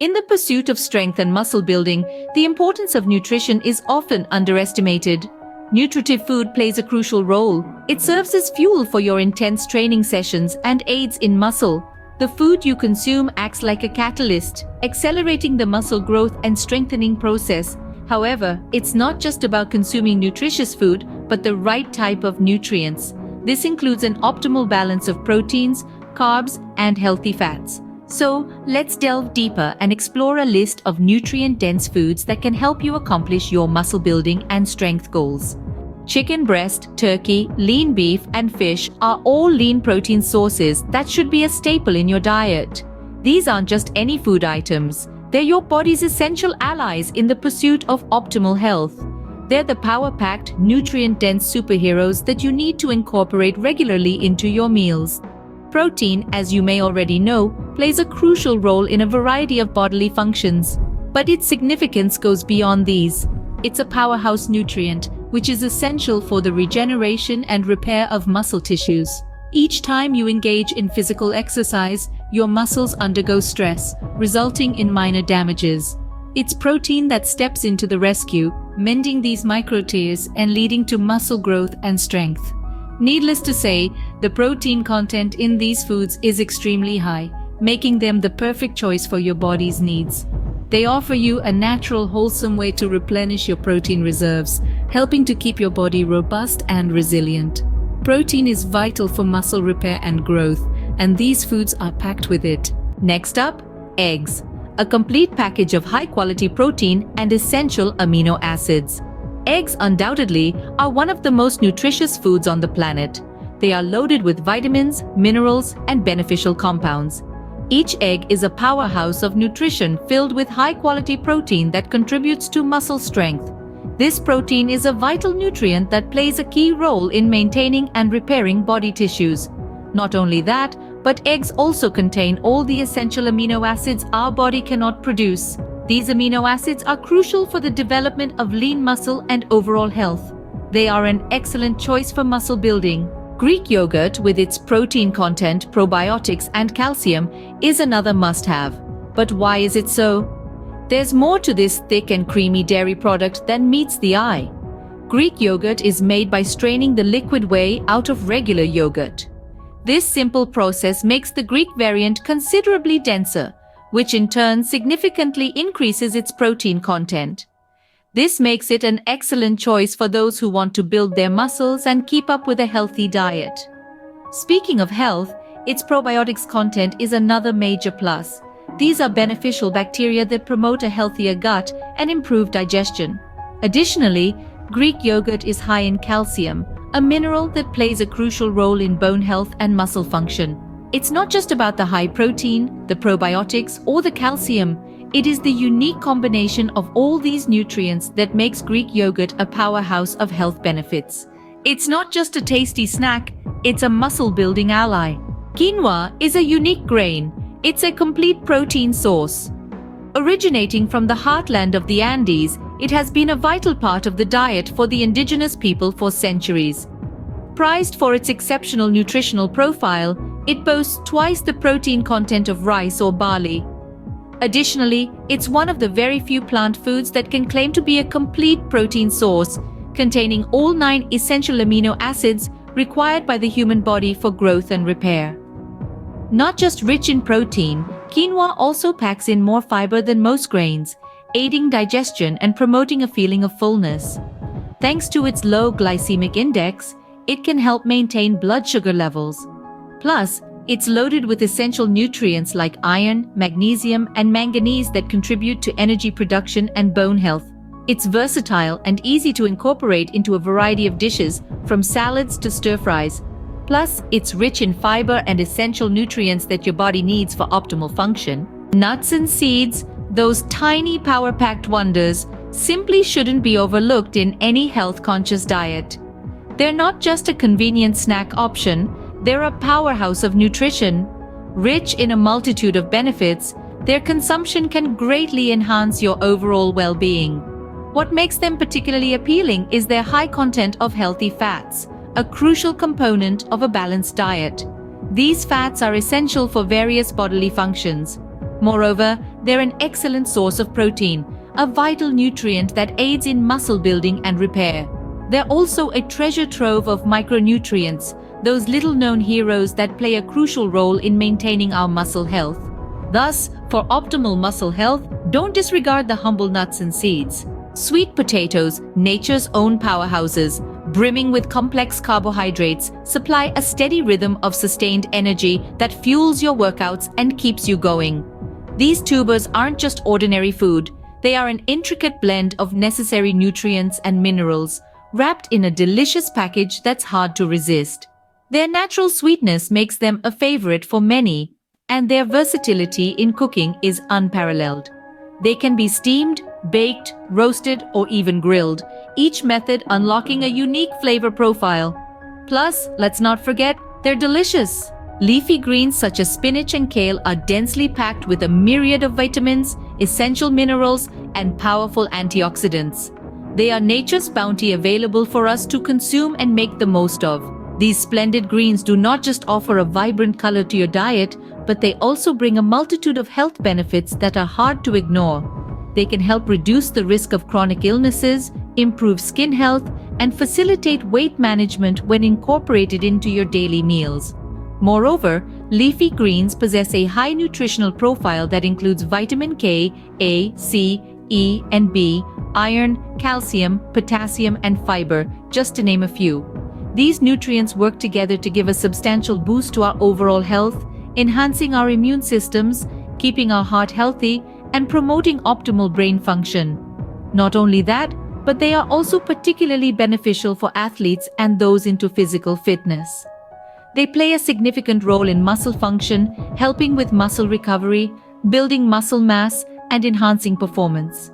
In the pursuit of strength and muscle building, the importance of nutrition is often underestimated. Nutritive food plays a crucial role. It serves as fuel for your intense training sessions and aids in muscle. The food you consume acts like a catalyst, accelerating the muscle growth and strengthening process. However, it's not just about consuming nutritious food, but the right type of nutrients. This includes an optimal balance of proteins, carbs, and healthy fats. So, let's delve deeper and explore a list of nutrient-dense foods that can help you accomplish your muscle building and strength goals. Chicken breast, turkey, lean beef, and fish are all lean protein sources that should be a staple in your diet. These aren't just any food items. They're your body's essential allies in the pursuit of optimal health. They're the power-packed, nutrient-dense superheroes that you need to incorporate regularly into your meals. Protein, as you may already know, plays a crucial role in a variety of bodily functions. But its significance goes beyond these. It's a powerhouse nutrient, which is essential for the regeneration and repair of muscle tissues. Each time you engage in physical exercise, your muscles undergo stress, resulting in minor damages. It's protein that steps into the rescue, mending these micro tears and leading to muscle growth and strength. Needless to say, the protein content in these foods is extremely high, making them the perfect choice for your body's needs. They offer you a natural, wholesome way to replenish your protein reserves, helping to keep your body robust and resilient. Protein is vital for muscle repair and growth, and these foods are packed with it. Next up, eggs. A complete package of high-quality protein and essential amino acids. Eggs undoubtedly are one of the most nutritious foods on the planet. They are loaded with vitamins, minerals, and beneficial compounds. Each egg is a powerhouse of nutrition filled with high-quality protein that contributes to muscle strength. This protein is a vital nutrient that plays a key role in maintaining and repairing body tissues. Not only that, but eggs also contain all the essential amino acids our body cannot produce. These amino acids are crucial for the development of lean muscle and overall health. They are an excellent choice for muscle building. Greek yogurt, with its protein content, probiotics, and calcium, is another must-have. But why is it so? There's more to this thick and creamy dairy product than meets the eye. Greek yogurt is made by straining the liquid whey out of regular yogurt. This simple process makes the Greek variant considerably denser, which in turn significantly increases its protein content. This makes it an excellent choice for those who want to build their muscles and keep up with a healthy diet. Speaking of health, its probiotics content is another major plus. These are beneficial bacteria that promote a healthier gut and improve digestion. Additionally, Greek yogurt is high in calcium, a mineral that plays a crucial role in bone health and muscle function. It's not just about the high protein, the probiotics, or the calcium. It is the unique combination of all these nutrients that makes Greek yogurt a powerhouse of health benefits. It's not just a tasty snack, it's a muscle-building ally. Quinoa is a unique grain. It's a complete protein source. Originating from the heartland of the Andes, it has been a vital part of the diet for the indigenous people for centuries. Prized for its exceptional nutritional profile, it boasts twice the protein content of rice or barley. Additionally, it's one of the very few plant foods that can claim to be a complete protein source, containing all 9 essential amino acids required by the human body for growth and repair. Not just rich in protein, quinoa also packs in more fiber than most grains, aiding digestion and promoting a feeling of fullness. Thanks to its low glycemic index, it can help maintain blood sugar levels. Plus, it's loaded with essential nutrients like iron, magnesium, and manganese that contribute to energy production and bone health. It's versatile and easy to incorporate into a variety of dishes, from salads to stir-fries. Plus, it's rich in fiber and essential nutrients that your body needs for optimal function. Nuts and seeds, those tiny power-packed wonders, simply shouldn't be overlooked in any health-conscious diet. They're not just a convenient snack option, they're a powerhouse of nutrition. Rich in a multitude of benefits, their consumption can greatly enhance your overall well-being. What makes them particularly appealing is their high content of healthy fats, a crucial component of a balanced diet. These fats are essential for various bodily functions. Moreover, They're an excellent source of protein, a vital nutrient that aids in muscle building and repair. They're also a treasure trove of micronutrients, those little-known heroes that play a crucial role in maintaining our muscle health. Thus, for optimal muscle health, don't disregard the humble nuts and seeds. Sweet potatoes, nature's own powerhouses, brimming with complex carbohydrates, supply a steady rhythm of sustained energy that fuels your workouts and keeps you going. These tubers aren't just ordinary food, they are an intricate blend of necessary nutrients and minerals, wrapped in a delicious package that's hard to resist. Their natural sweetness makes them a favorite for many, and their versatility in cooking is unparalleled. They can be steamed, baked, roasted, or even grilled, each method unlocking a unique flavor profile. Plus, let's not forget, they're delicious. Leafy greens such as spinach and kale are densely packed with a myriad of vitamins, essential minerals, and powerful antioxidants. They are nature's bounty available for us to consume and make the most of. These splendid greens do not just offer a vibrant color to your diet, but they also bring a multitude of health benefits that are hard to ignore. They can help reduce the risk of chronic illnesses, improve skin health, and facilitate weight management when incorporated into your daily meals. Moreover, leafy greens possess a high nutritional profile that includes vitamin K, A, C, E, and B, iron, calcium, potassium, and fiber, just to name a few. These nutrients work together to give a substantial boost to our overall health, enhancing our immune systems, keeping our heart healthy, and promoting optimal brain function. Not only that, but they are also particularly beneficial for athletes and those into physical fitness. They play a significant role in muscle function, helping with muscle recovery, building muscle mass, and enhancing performance.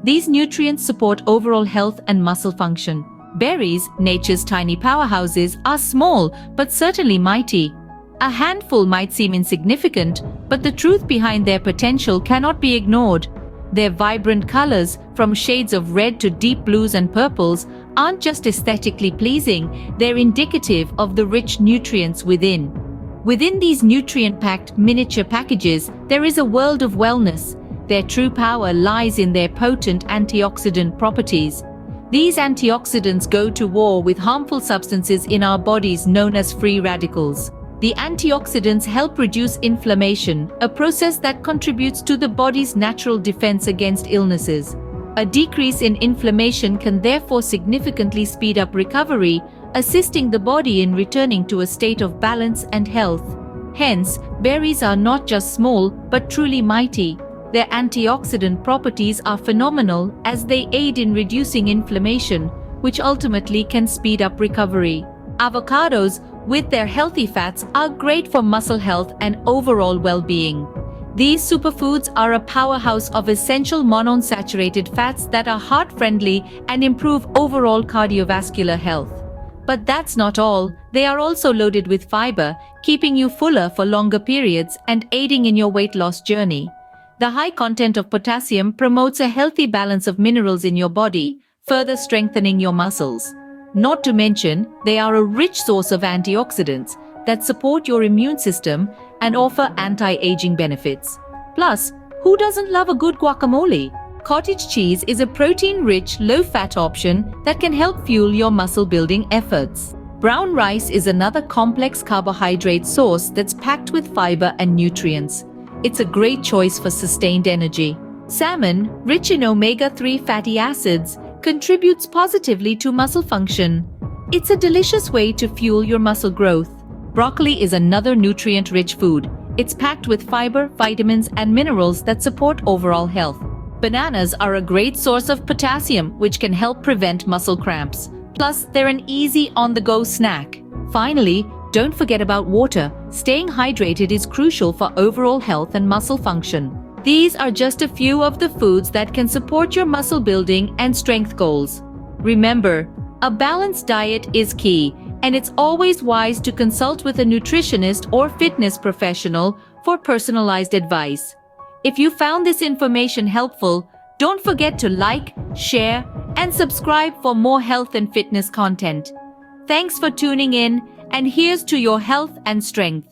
These nutrients support overall health and muscle function. Berries, nature's tiny powerhouses, are small but certainly mighty. A handful might seem insignificant, but the truth behind their potential cannot be ignored. Their vibrant colors, from shades of red to deep blues and purples, aren't just aesthetically pleasing, they're indicative of the rich nutrients within. Within these nutrient-packed miniature packages, there is a world of wellness. Their true power lies in their potent antioxidant properties. These antioxidants go to war with harmful substances in our bodies known as free radicals. The antioxidants help reduce inflammation, a process that contributes to the body's natural defense against illnesses. A decrease in inflammation can therefore significantly speed up recovery, assisting the body in returning to a state of balance and health. Hence, berries are not just small, but truly mighty. Their antioxidant properties are phenomenal as they aid in reducing inflammation, which ultimately can speed up recovery. Avocados, with their healthy fats, are great for muscle health and overall well-being. These superfoods are a powerhouse of essential monounsaturated fats that are heart-friendly and improve overall cardiovascular health. But that's not all. They are also loaded with fiber, keeping you fuller for longer periods and aiding in your weight loss journey. The high content of potassium promotes a healthy balance of minerals in your body, further strengthening your muscles. Not to mention, they are a rich source of antioxidants that support your immune system and offer anti-aging benefits. Plus, who doesn't love a good guacamole? Cottage cheese is a protein-rich, low-fat option that can help fuel your muscle-building efforts. Brown rice is another complex carbohydrate source that's packed with fiber and nutrients. It's a great choice for sustained energy. Salmon, rich in omega-3 fatty acids, contributes positively to muscle function. It's a delicious way to fuel your muscle growth. Broccoli is another nutrient-rich food. It's packed with fiber, vitamins, and minerals that support overall health. Bananas are a great source of potassium, which can help prevent muscle cramps. Plus, they're an easy on-the-go snack. Finally, don't forget about water. Staying hydrated is crucial for overall health and muscle function. These are just a few of the foods that can support your muscle building and strength goals. Remember, a balanced diet is key, and it's always wise to consult with a nutritionist or fitness professional for personalized advice. If you found this information helpful, don't forget to like, share, and subscribe for more health and fitness content. Thanks for tuning in, and here's to your health and strength.